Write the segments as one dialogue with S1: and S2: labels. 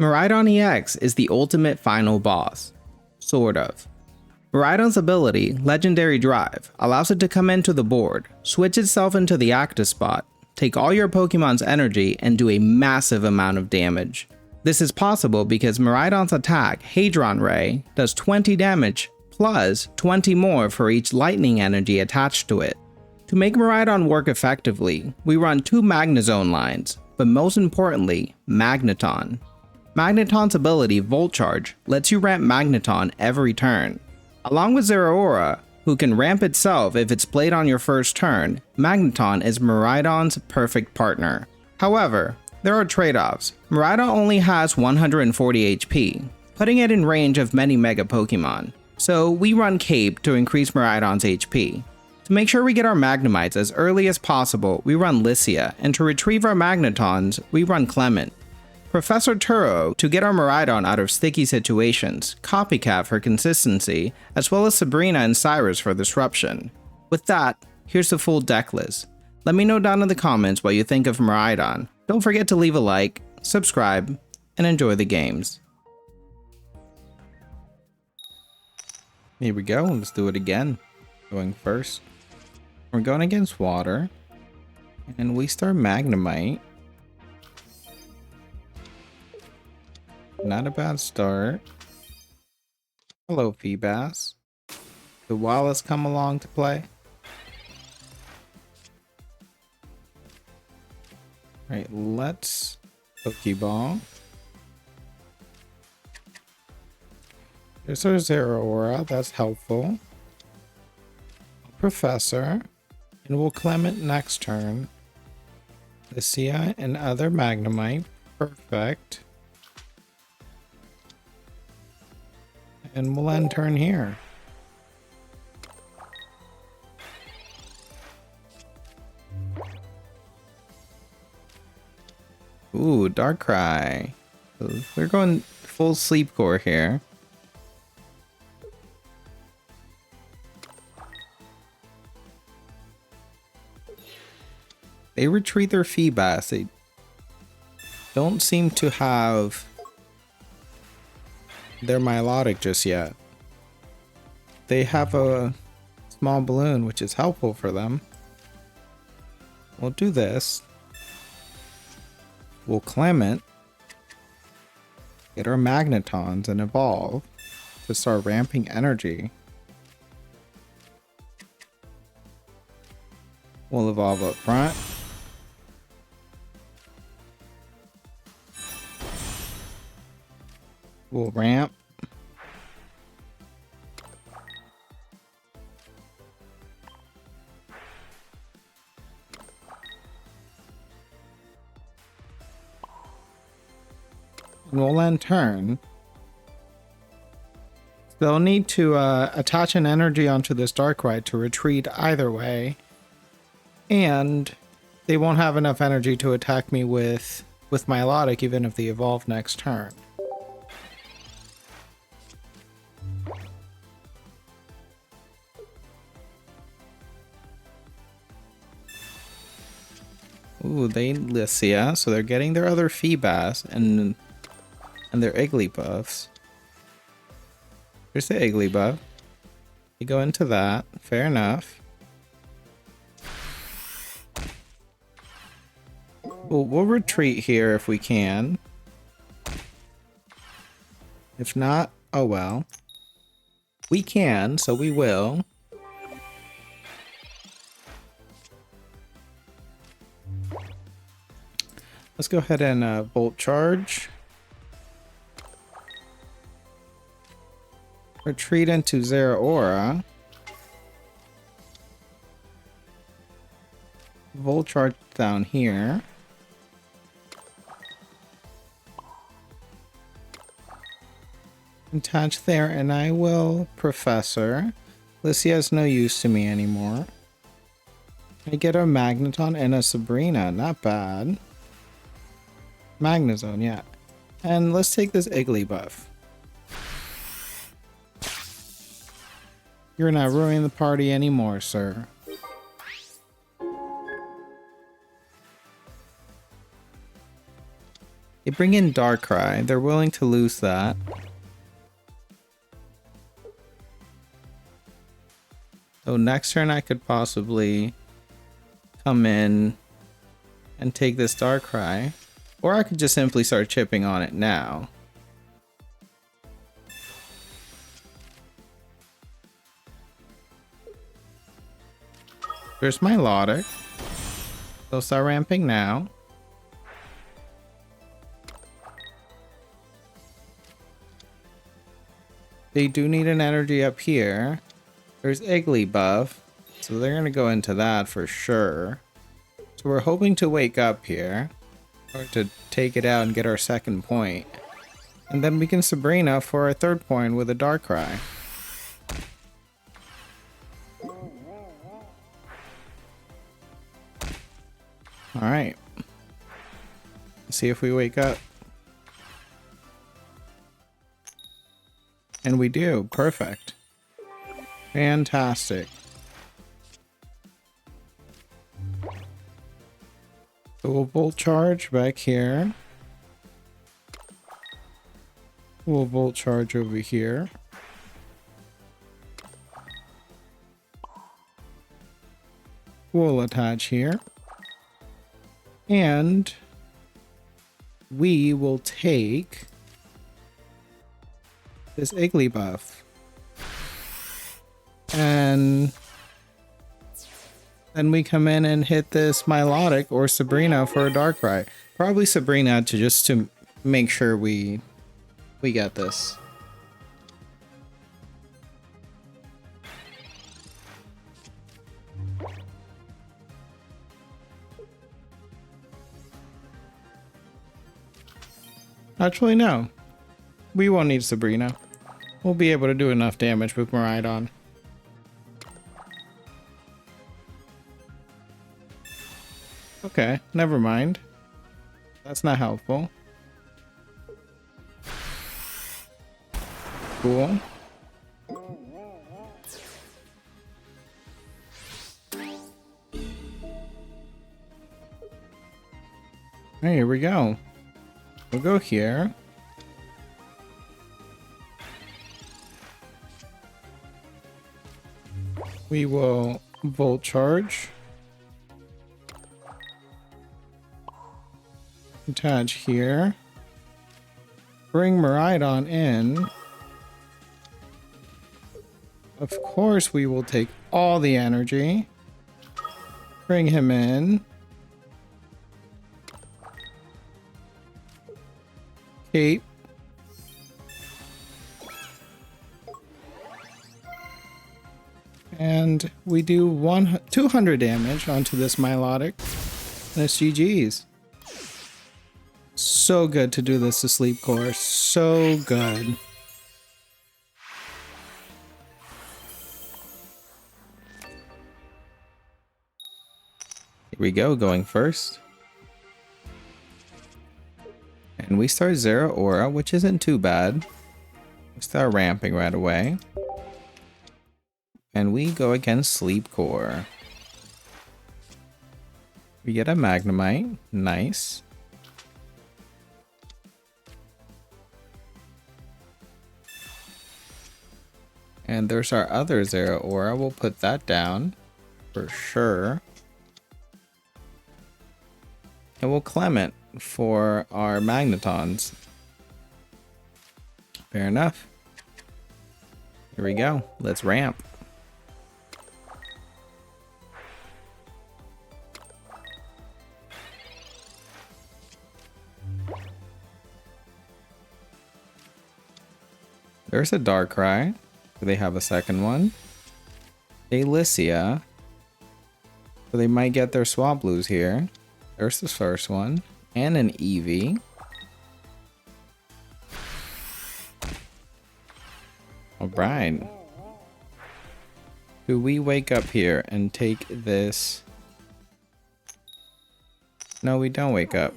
S1: Miraidon EX is the ultimate final boss. Sort of. Miraidon's ability, Legendary Drive, allows it to come into the board, switch itself into the active spot, take all your Pokemon's energy, and do a massive amount of damage. This is possible because Miraidon's attack, Hadron Ray, does 20 damage, plus 20 more for each lightning energy attached to it. To make Miraidon work effectively, we run 2 Magnezone lines, but most importantly, Magneton. Magneton's ability, Volt Charge, lets you ramp Magneton every turn. Along with Zeraora, who can ramp itself if it's played on your first turn, Magneton is Miraidon's perfect partner. However, there are trade-offs. Miraidon only has 140 HP, putting it in range of many Mega Pokemon, so we run Cape to increase Miraidon's HP. To make sure we get our Magnemites as early as possible, we run Lycia, and to retrieve our Magnetons, we run Clement. Professor Turo to get our Miraidon out of sticky situations, Copycat for consistency, as well as Sabrina and Cyrus for disruption. With that, here's the full deck list. Let me know down in the comments what you think of Miraidon. Don't forget to leave a like, subscribe, and enjoy the games. Here we go, let's do it again. Going first. We're going against water, and we start Magnemite. Not a bad start. Hello, Feebas. The Wallace come along to play. Alright, let's Pokeball. There's our Zeraora, that's helpful. Professor. And we'll Clement next turn. Lycia and other Magnemite. Perfect. And we'll end turn here. Ooh, Darkrai. We're going full sleep core here. They retreat their Feebas. They don't seem to have their Milotic just yet. They have a small balloon, which is helpful for them. We'll do this. We'll Clement, get our Magnetons and evolve to start ramping energy. We'll evolve up front. We'll ramp. And we'll end turn. They'll need to attach an energy onto this Darkrai to retreat either way. And they won't have enough energy to attack me with Milotic even if they evolve next turn. Ooh, they Lycia, so they're getting their other Feebas and their Igglybuffs. Here's the Igglybuff. You go into that, fair enough. We'll retreat here if we can. If not, oh well. We can, so we will. Let's go ahead and Volt Charge. Retreat into Zeraora. Volt Charge down here. Attach there, and I will Professor. Lycia has no use to me anymore. I get a Magneton and a Sabrina, not bad. Magnezone, yeah. And let's take this Igglybuff. You're not ruining the party anymore, sir. They bring in Darkrai. They're willing to lose that. So next turn I could possibly come in and take this Darkrai. Or I could just simply start chipping on it now. There's my Logic. So start ramping now. They do need an energy up here. There's Igglybuff, so they're going to go into that for sure. So we're hoping to wake up here, or to take it out and get our second point. And then we can Sabrina for our third point with a Darkrai. Alright. Let's see if we wake up. And we do. Perfect. Fantastic. So we'll Volt Charge back here. We'll Volt Charge over here. We'll attach here. And we will take this Igglybuff. And then we come in and hit this Milotic or Sabrina for a Darkrai. Probably Sabrina to make sure we get this. Actually, no. We won't need Sabrina. We'll be able to do enough damage with Miraidon. Okay, never mind. That's not helpful. Cool. Hey, here we go. We'll go here. We will Volt Charge. Attach here. Bring Miraidon in. Of course, we will take all the energy. Bring him in. Cape. And we do 200 damage onto this Milotic. And it's GG's. So good to do this to Sleep Core. So good. Here we go, going first. And we start Zero Aura, which isn't too bad. We start ramping right away. And we go against Sleep Core. We get a Magnemite. Nice. And there's our other Zero Aura. We'll put that down for sure. And we'll Clement for our Magnetons. Fair enough. Here we go. Let's ramp. There's a Darkrai. Do they have a second one? Alicia. So they might get their Swablues here. There's the first one. And an Eevee. Alright. Do we wake up here and take this? No, we don't wake up.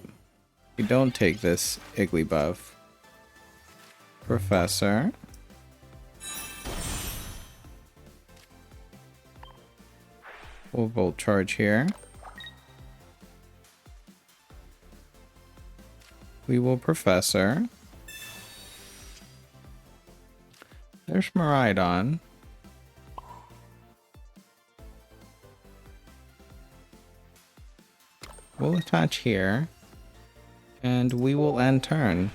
S1: We don't take this Igglybuff. Professor. We'll Volt Charge here. We will Professor. There's Miraidon. We'll attach here. And we will end turn.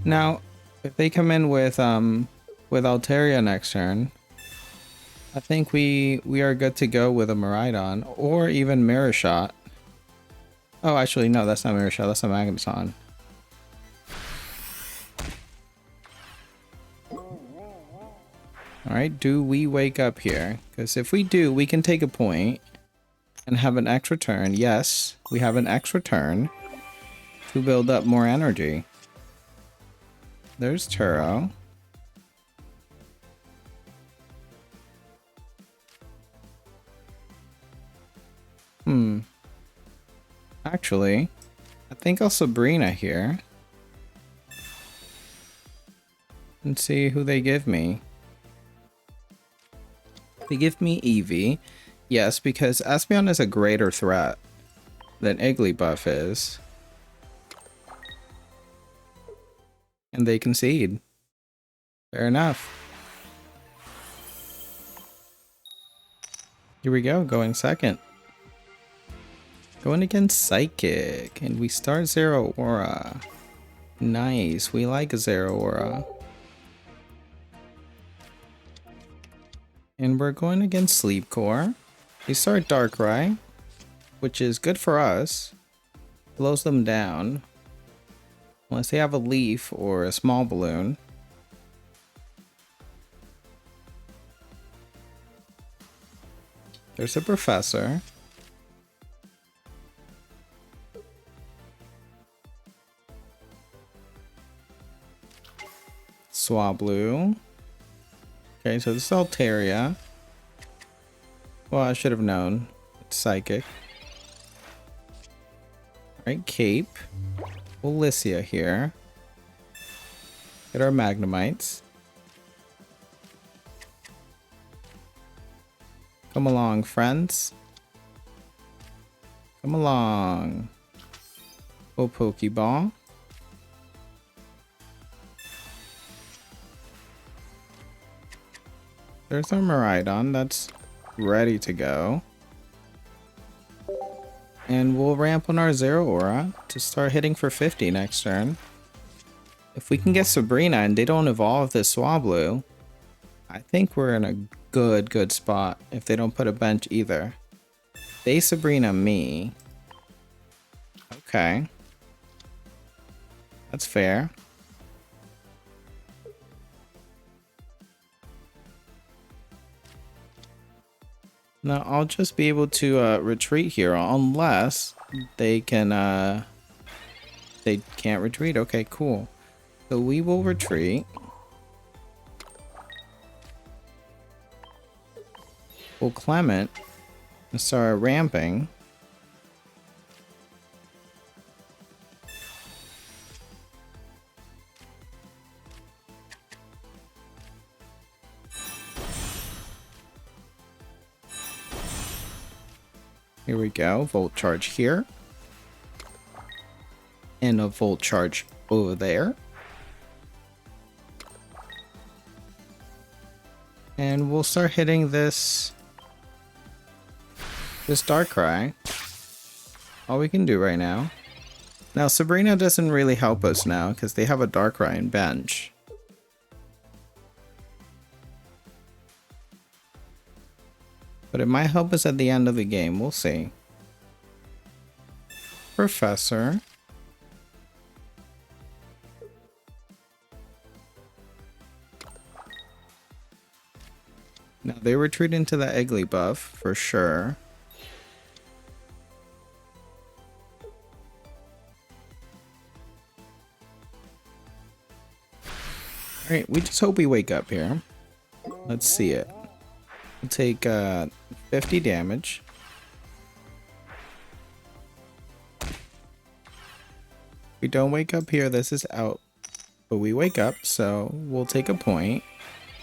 S1: Now, if they come in with Altaria next turn, I think we are good to go with a Miraidon or even Mirror Shot. Oh, actually, no, that's not Mirror Shot. That's a Magneton. Alright, do we wake up here? Because if we do, we can take a point and have an extra turn. Yes, we have an extra turn to build up more energy. There's Turo. Actually, I think I'll Sabrina here. And see who they give me. They give me Eevee. Yes, because Espeon is a greater threat than Igglybuff is. And they concede. Fair enough. Here we go, going second. Going against Psychic, and we start Zero Aura. Nice, we like Zero Aura. And we're going against Sleep Core. We start Darkrai, which is good for us. Slows them down. Unless they have a leaf or a small balloon. There's a Professor. Swablu. Okay, so this is Altaria. Well, I should have known. It's Psychic. Alright, Cape. Olicia here. Get our Magnemites. Come along, friends. Come along. Oh, Pokeball. There's our Miraidon that's ready to go. And we'll ramp on our Zero Aura to start hitting for 50 next turn. If we can get Sabrina and they don't evolve this Swablu, I think we're in a good spot if they don't put a bench either. They Sabrina me. Okay. That's fair. Now I'll just be able to retreat here unless they can they can't retreat. Okay, cool. So we will retreat. We'll Clement and start ramping. Here we go, Volt Charge here. And a Volt Charge over there. And we'll start hitting this Darkrai. All we can do right now. Now Sabrina doesn't really help us now because they have a Darkrai in bench. But it might help us at the end of the game. We'll see. Professor. Now they retreat into the Igglybuff for sure. Alright, we just hope we wake up here. Let's see it. We'll take 50 damage. If we don't wake up here, this is out. But we wake up, so we'll take a point.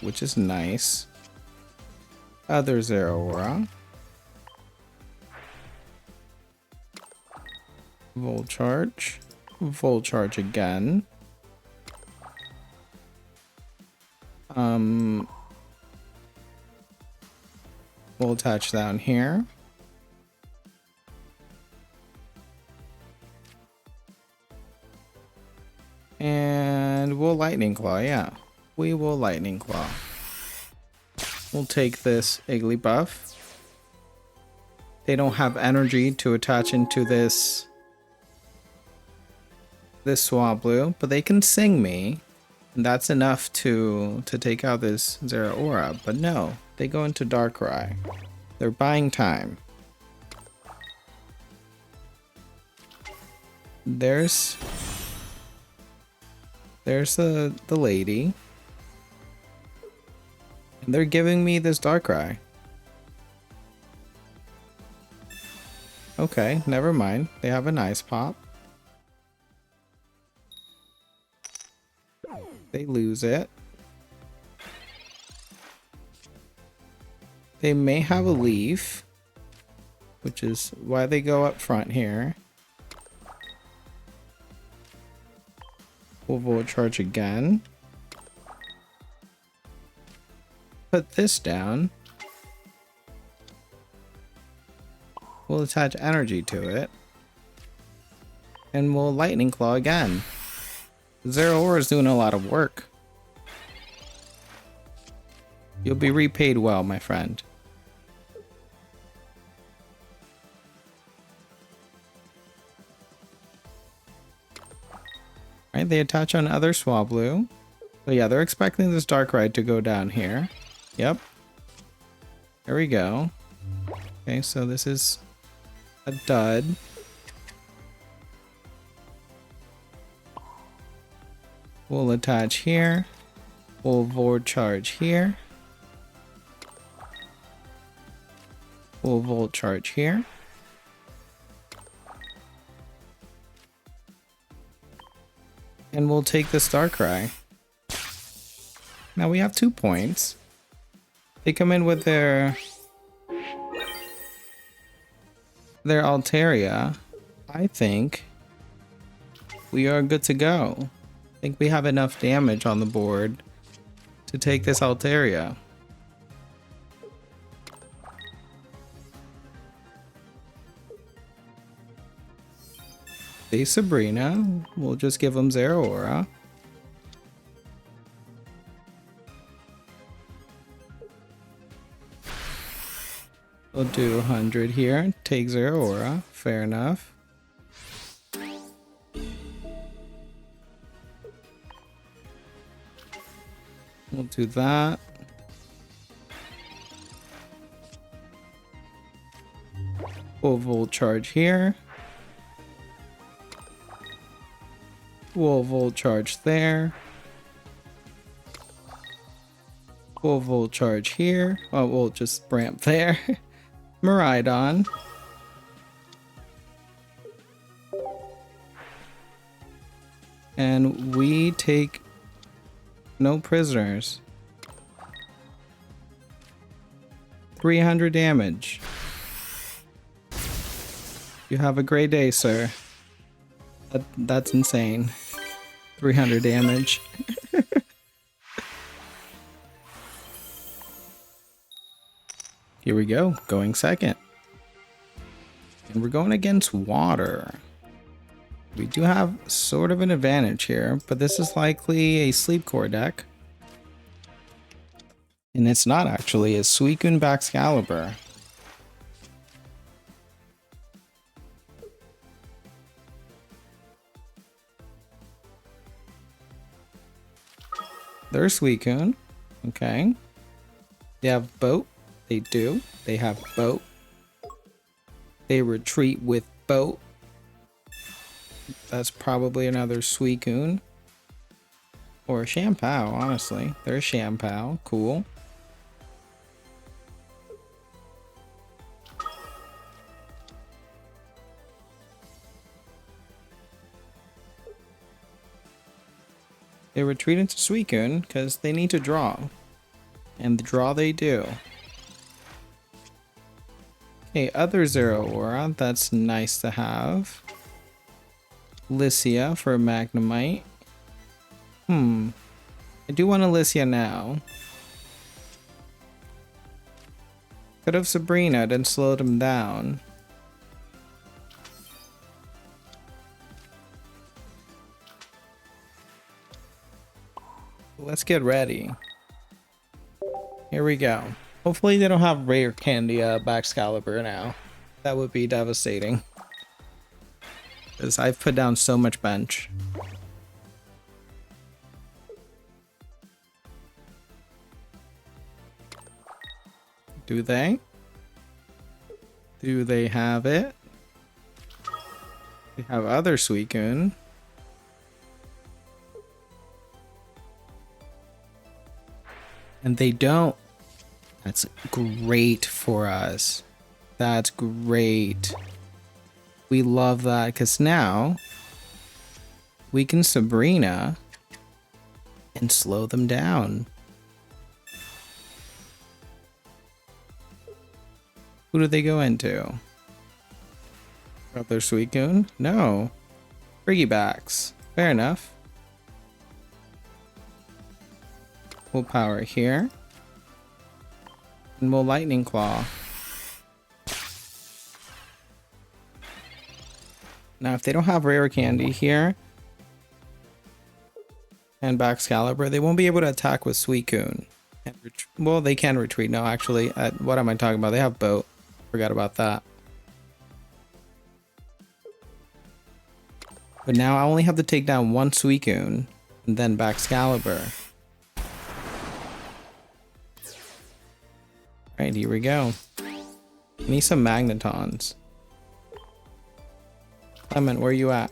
S1: which is nice. Other Zeraora. Volt Charge. Volt Charge again. We'll attach down here. And we'll Lightning Claw, yeah. We will Lightning Claw. We'll take this Igglybuff. They don't have energy to attach into this Swablu, but they can Sing me. And that's enough to take out this Zeraora. But no, they go into Darkrai. They're buying time. There's the lady. And they're giving me this Darkrai. Okay, never mind. They have an Ice Pop. They lose it. They may have a Leaf, which is why they go up front here. We'll Volt Charge again. Put this down. We'll attach energy to it. And we'll Lightning Claw again. Zeraora is doing a lot of work. You'll be repaid well, my friend. Right, they attach on other Swablu. So yeah, they're expecting this Darkrai to go down here. Yep. There we go. Okay, so this is a dud. We'll attach here. We'll Volt Charge here. We'll Volt Charge here. And we'll take this Darkrai. Now we have 2 points. They come in with their Altaria. I think we are good to go. I think we have enough damage on the board to take this Altaria. They Sabrina. We'll just give them Zeraora. We'll do 100 here. Take Zeraora. Fair enough. We'll do that. We'll Volt Charge here. We'll Volt Charge there. We'll Volt Charge here. Oh, we'll just ramp there. Miraidon. And we take no prisoners. 300 damage. You have a great day, sir. That's insane. 300 damage. Here we go, going second. And we're going against water. We do have sort of an advantage here, but this is likely a Sleep Core deck. And it's not actually a Suicun Baxcalibur. There's Suicun. Okay. They have Boat. They do. They have Boat. They retreat with Boat. That's probably another Suicun. Or Shampoo, honestly. There's Shampoo. Cool. They retreat into Suicun because they need to draw. And the draw they do. Okay, other Zero Aura. That's nice to have. Lycia for Magnemite. I do want a Lycia now. Could have Sabrina and slowed him down. Let's get ready. Here we go. Hopefully they don't have rare candy Baxcalibur now. That would be devastating. Because I've put down so much bench. Do they? Do they have it? They have other Suicun. And they don't. That's great for us. That's great. We love that because now we can Sabrina and slow them down. Who do they go into? Other Suicun? No. Friggybacks. Fair enough. We'll power here. And we'll Lightning Claw. Now, if they don't have rare candy here and Baxcalibur, they won't be able to attack with Suicun. Well, they can retreat. No, actually, what am I talking about? They have Boat. Forgot about that. But now I only have to take down one Suicun and then Baxcalibur. Alright, here we go. I need some Magnetons. Clement, where are you at?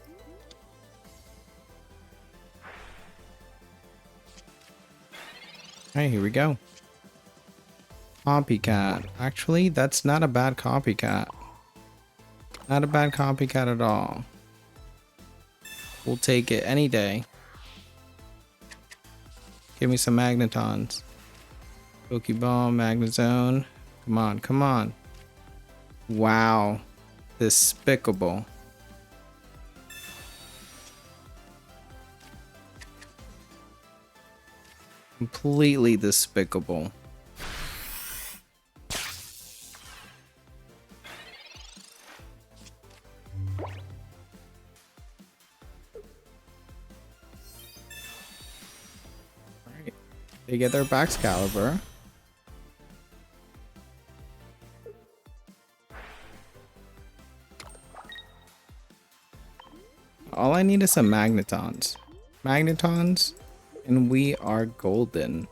S1: Alright, here we go. Copycat. Actually, that's not a bad copycat. Not a bad copycat at all. We'll take it any day. Give me some Magnetons. Pokeball, Magnezone. Come on, come on. Wow. Despicable. Completely despicable. Alright. They get their Baxcalibur. All I need is some Magnetons. Magnetons, and we are golden.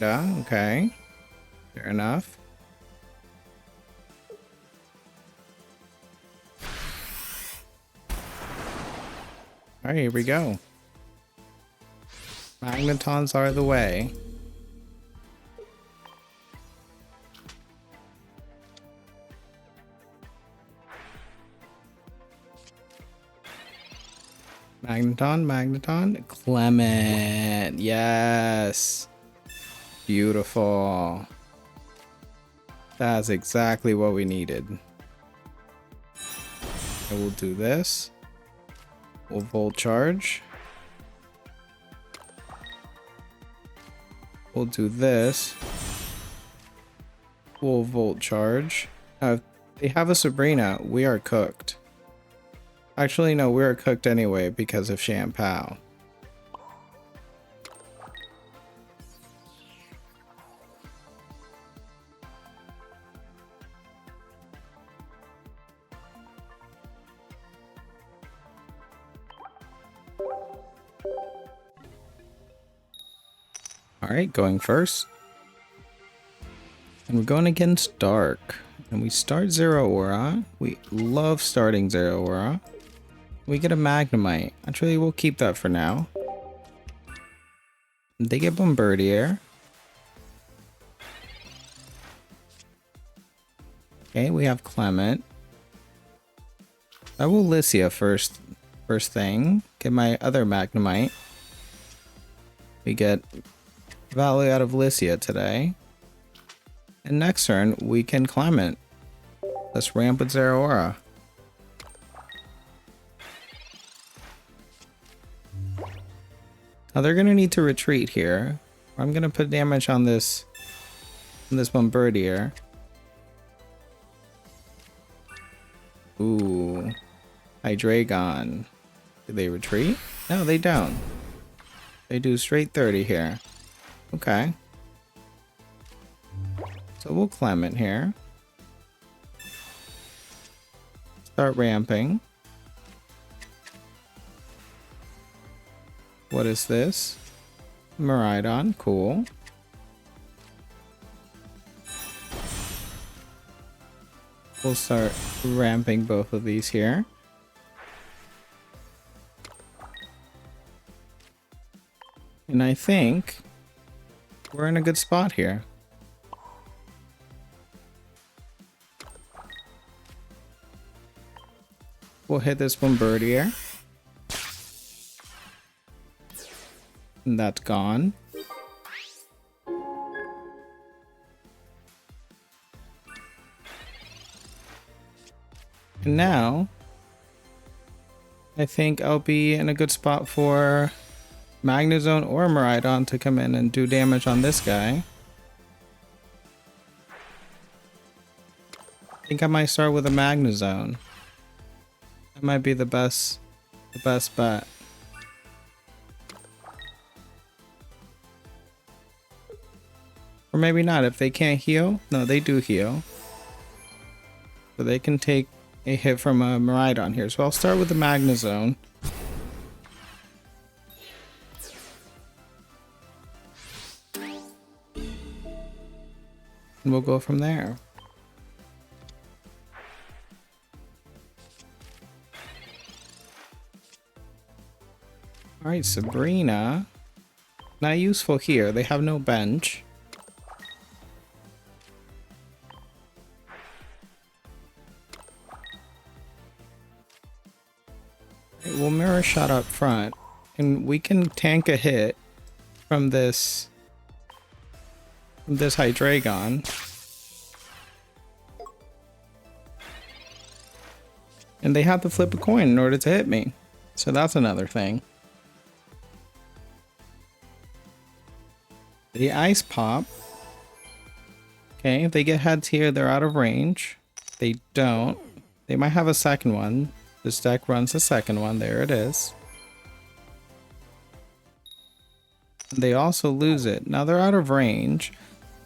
S1: Okay. Fair enough. Alright, here we go. Magnetons are the way. Magneton, Magneton, Clement, yes, beautiful. That's exactly what we needed. And we'll do this. We'll Volt Charge. We'll do this. We'll Volt Charge. Now, if they have a Sabrina, we are cooked. Actually, no, we're cooked anyway because of Shampoo. Alright, going first. And we're going against Dark. And we start Zero Aura. We love starting Zero Aura. We get a Magnemite. Actually, we'll keep that for now. They get Bombardier. Okay, we have Clement. I will Lycia first thing. Get my other Magnemite. We get value out of Lycia today. And next turn, we can Clement. Let's ramp with Zeraora. Now they're gonna need to retreat here. I'm gonna put damage on this Bombardier. Ooh. Hydreigon. Do they retreat? No, they don't. They do straight 30 here. Okay. So we'll Clement here. Start ramping. What is this? Miraidon, cool. We'll start ramping both of these here. And I think we're in a good spot here. We'll hit this Bombardier. And that's gone. And now, I think I'll be in a good spot for Magnezone or Miraidon to come in and do damage on this guy. I think I might start with a Magnezone. That might be the best bet. Or maybe not. If they can't heal, no, they do heal. So they can take a hit from a Miraidon here. So I'll start with the Magnezone. And we'll go from there. Alright, Sabrina. Not useful here. They have no bench. We'll Mirror Shot up front. And we can tank a hit from this Hydreigon. And they have to flip a coin in order to hit me. So that's another thing. The Ice Pop. Okay, if they get heads here, they're out of range. They don't. They might have a second one. This deck runs the second one. There it is. They also lose it. Now they're out of range,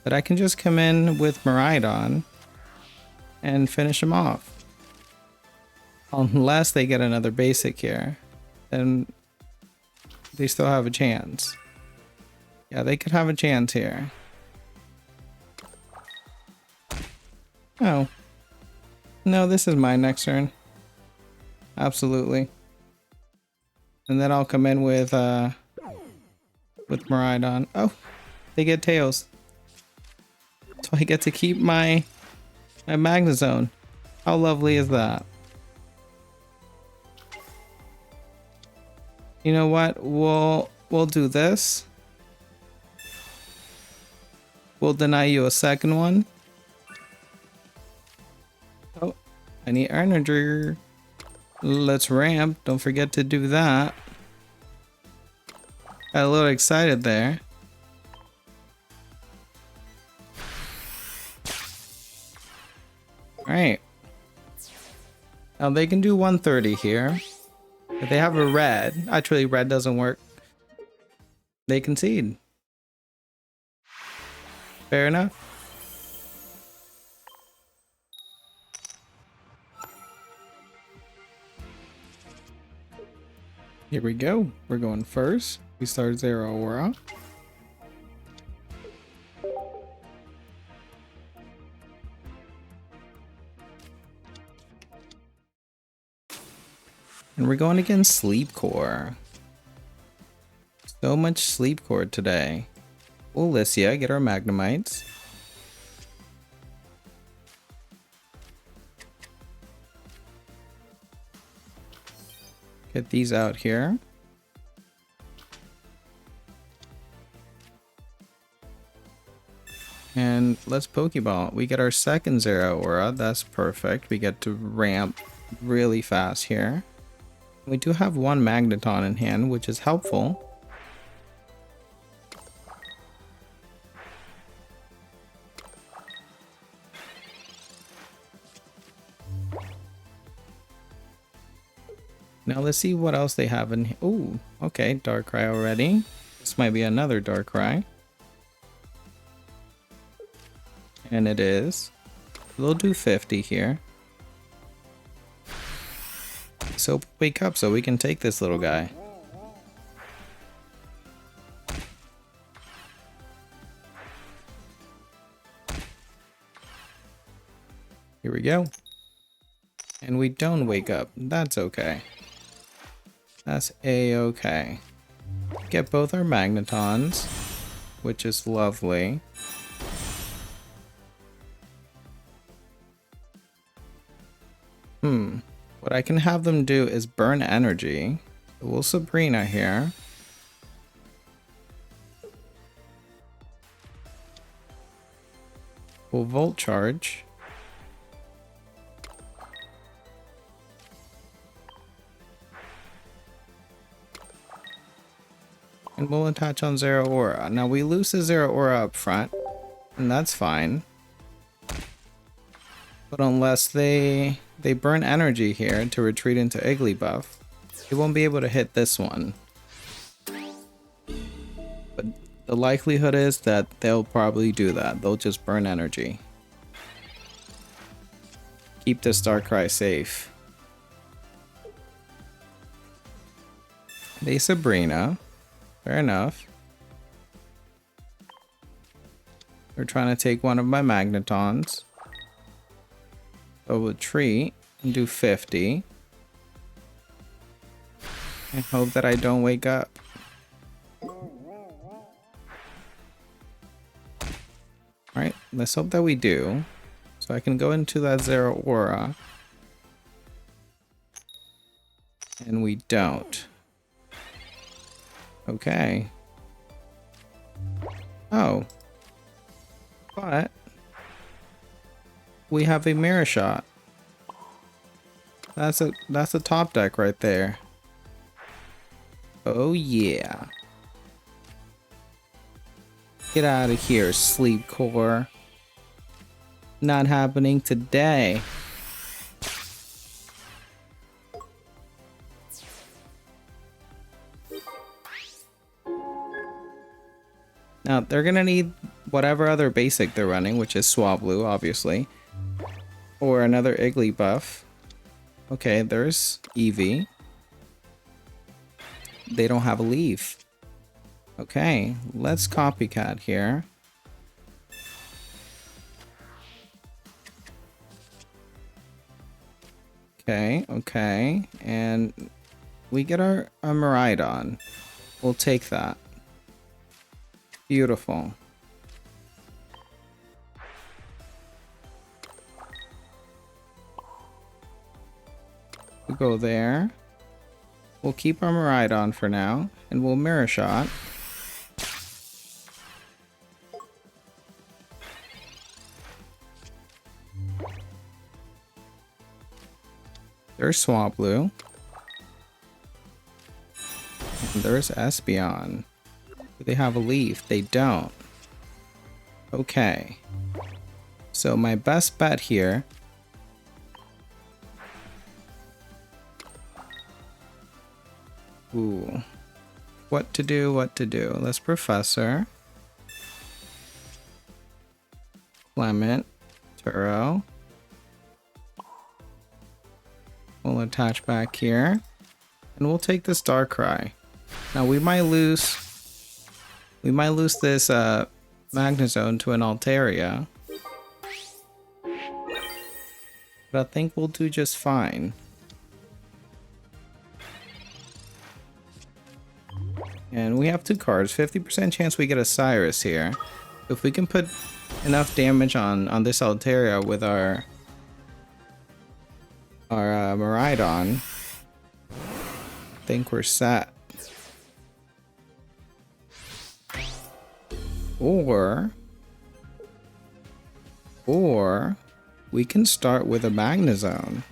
S1: but I can just come in with Miraidon and finish them off. Unless they get another basic here, then they still have a chance. Yeah, they could have a chance here. Oh. No, this is my next turn. Absolutely. And then I'll come in with Miraidon. Oh, they get tails. So I get to keep my Magnezone. How lovely is that? You know what? We'll do this. We'll deny you a second one. Oh, I need energy. Let's ramp. Don't forget to do that. Got a little excited there. Alright. Now they can do 130 here. If they have a red, actually red doesn't work. They concede. Fair enough. Here we go. We're going first. We start Zeraora. And we're going against Sleep Core. So much Sleep Core today. We'll Lycia, get our Magnemites. Get these out here. And let's Pokeball. We get our second Zero Aura. That's perfect. We get to ramp really fast here. We do have one Magneton in hand, which is helpful. Now let's see what else they have in here. Ooh, okay, Darkrai already. This might be another Darkrai. And it is. We'll do 50 here. So wake up so we can take this little guy. Here we go. And we don't wake up. That's okay. That's a-okay. Get both our Magnetons, which is lovely. What I can have them do is burn energy. We'll Sabrina here. We'll Volt Charge. And we'll attach on Zero Aura. Now we lose the Zero Aura up front, and that's fine. But unless they burn energy here to retreat into Igglybuff, they won't be able to hit this one. But the likelihood is that they'll probably do that. They'll just burn energy. Keep this Darkrai safe. They Sabrina. Fair enough. They're trying to take one of my Magnetons. So we'll retreat and do 50. And hope that I don't wake up. Alright, let's hope that we do. So I can go into that Zero Aura. And we don't. Okay. Oh. But we have a Mirror Shot. That's a top deck right there. Oh yeah. Get out of here, Sleep Core. Not happening today. Now, they're gonna need whatever other basic they're running, which is Swablu, obviously. Or another Igglybuff. Okay, there's Eevee. They don't have a leaf. Okay, let's copycat here. Okay, and we get our Miraidon. We'll take that. Beautiful. We'll go there. We'll keep our Miraidon for now, and we'll Mirror Shot. There's Swablu. And there's Espeon. Do they have a leaf? They don't. Okay. So my best bet here ooh. What to do, what to do. Let's Professor. Clement. Turo. We'll attach back here. And we'll take this Darkrai. Now we might lose this Magnezone to an Altaria. But I think we'll do just fine. And we have two cards. 50% chance we get a Cyrus here. If we can put enough damage on this Altaria with our Miraidon, I think we're set. Or Or we can start with a Magnezone.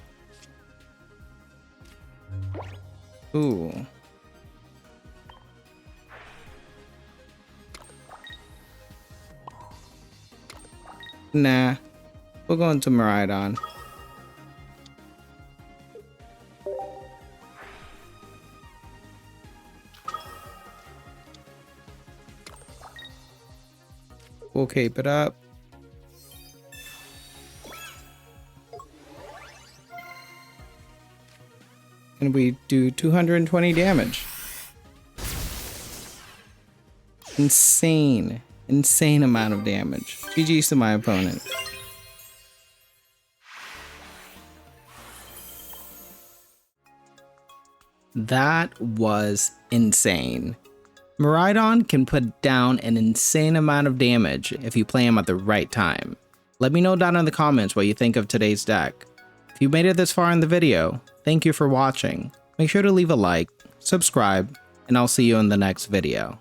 S1: Ooh. Nah, we'll go into Miraidon. We'll cape it up. And we do 220 damage. Insane amount of damage. GG's to my opponent. That was insane. Miraidon can put down an insane amount of damage if you play him at the right time. Let me know down in the comments what you think of today's deck. If you made it this far in the video, thank you for watching. Make sure to leave a like, subscribe, and I'll see you in the next video.